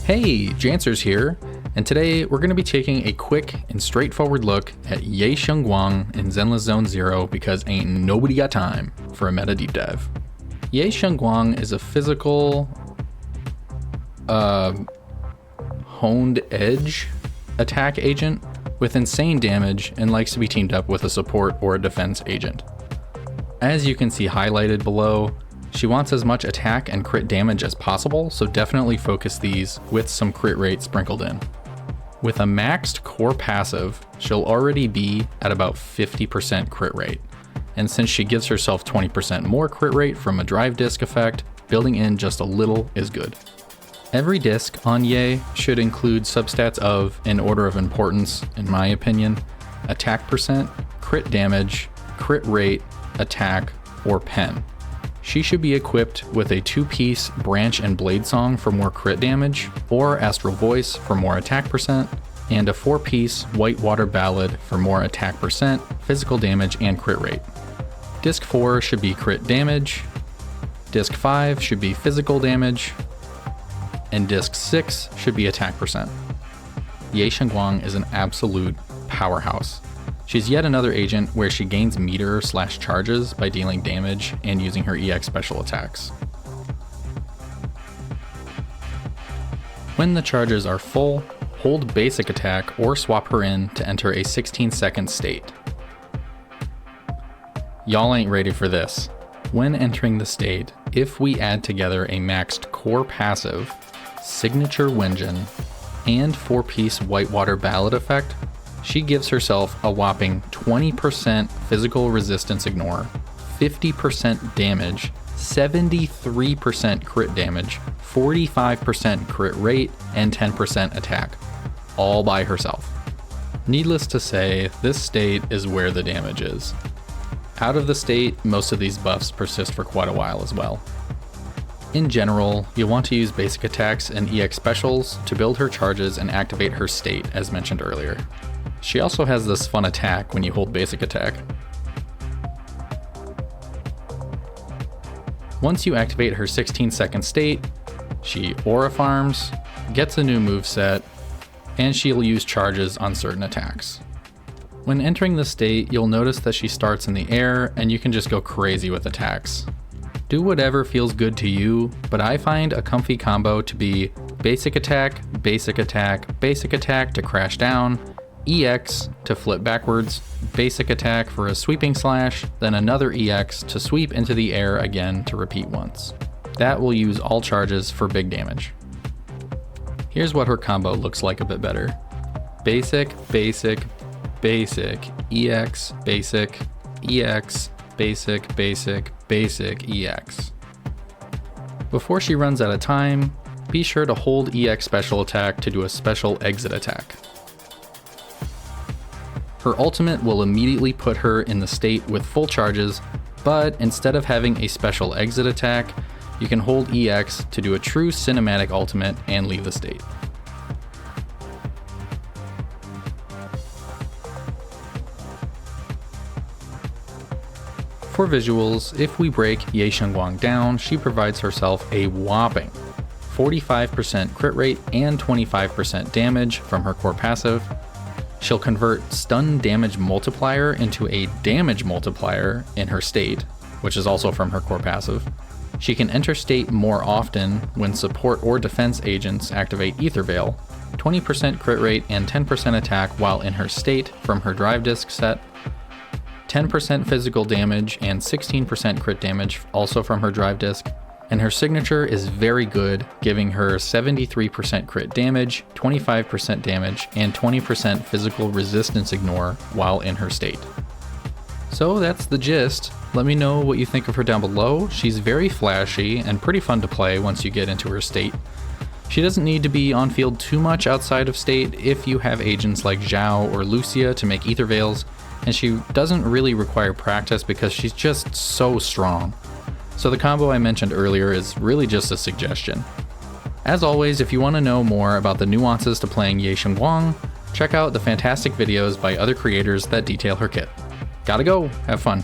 Hey, Jancer's here, and today we're going to be taking a quick and straightforward look at Shunguang in Zenless Zone Zero because ain't nobody got time for a meta deep dive. Shunguang is a physical, honed edge attack agent with insane damage and likes to be teamed up with a support or a defense agent. As you can see highlighted below, she wants as much attack and crit damage as possible, so definitely focus these with some crit rate sprinkled in. With a maxed core passive, she'll already be at about 50% crit rate, and since she gives herself 20% more crit rate from a drive disc effect, building in just a little is good. Every disc on Ye should include substats of, in order of importance in my opinion, attack percent, crit damage, crit rate, attack, or pen. She should be equipped with a 2-piece branch and blade song for more crit damage, or astral voice for more attack percent, and a 4-piece whitewater ballad for more attack percent, physical damage, and crit rate. Disc 4 should be crit damage, Disc 5 should be physical damage, and Disc 6 should be attack percent. Shunguang is an absolute powerhouse. She's yet another agent where she gains meter/charges by dealing damage and using her EX special attacks. When the charges are full, hold basic attack or swap her in to enter a 16-second state. Y'all ain't ready for this. When entering the state, if we add together a maxed core passive, signature Wenjin, and 4-piece whitewater ballad effect, she gives herself a whopping 20% physical resistance ignore, 50% damage, 73% crit damage, 45% crit rate, and 10% attack, all by herself. Needless to say, this state is where the damage is. Out of the state, most of these buffs persist for quite a while as well. In general, you'll want to use basic attacks and EX specials to build her charges and activate her state, as mentioned earlier. She also has this fun attack when you hold basic attack. Once you activate her 16-second state, she aura farms, gets a new moveset, and she'll use charges on certain attacks. When entering the state, you'll notice that she starts in the air and you can just go crazy with attacks. Do whatever feels good to you, but I find a comfy combo to be basic attack, basic attack, basic attack to crash down, EX to flip backwards, basic attack for a sweeping slash, then another EX to sweep into the air again to repeat once. That will use all charges for big damage. Here's what her combo looks like a bit better. Basic, basic, basic, EX, basic, EX, basic, basic, basic, EX. Before she runs out of time, be sure to hold EX special attack to do a special exit attack. Her ultimate will immediately put her in the state with full charges, but instead of having a special exit attack, you can hold EX to do a true cinematic ultimate and leave the state. For visuals, if we break Shunguang down, she provides herself a whopping 45% crit rate and 25% damage from her core passive. She'll convert stun damage multiplier into a damage multiplier in her state, which is also from her core passive. She can enter state more often when support or defense agents activate Ether Veil, 20% crit rate and 10% attack while in her state from her drive disc set, 10% physical damage and 16% crit damage also from her drive disc, and her signature is very good, giving her 73% crit damage, 25% damage, and 20% physical resistance ignore while in her state. So that's the gist. Let me know what you think of her down below. She's very flashy and pretty fun to play once you get into her state. She doesn't need to be on field too much outside of state if you have agents like Zhao or Lucia to make Ether Veils, and she doesn't really require practice because she's just so strong. So the combo I mentioned earlier is really just a suggestion. As always, if you want to know more about the nuances to playing Shunguang, check out the fantastic videos by other creators that detail her kit. Gotta go, have fun.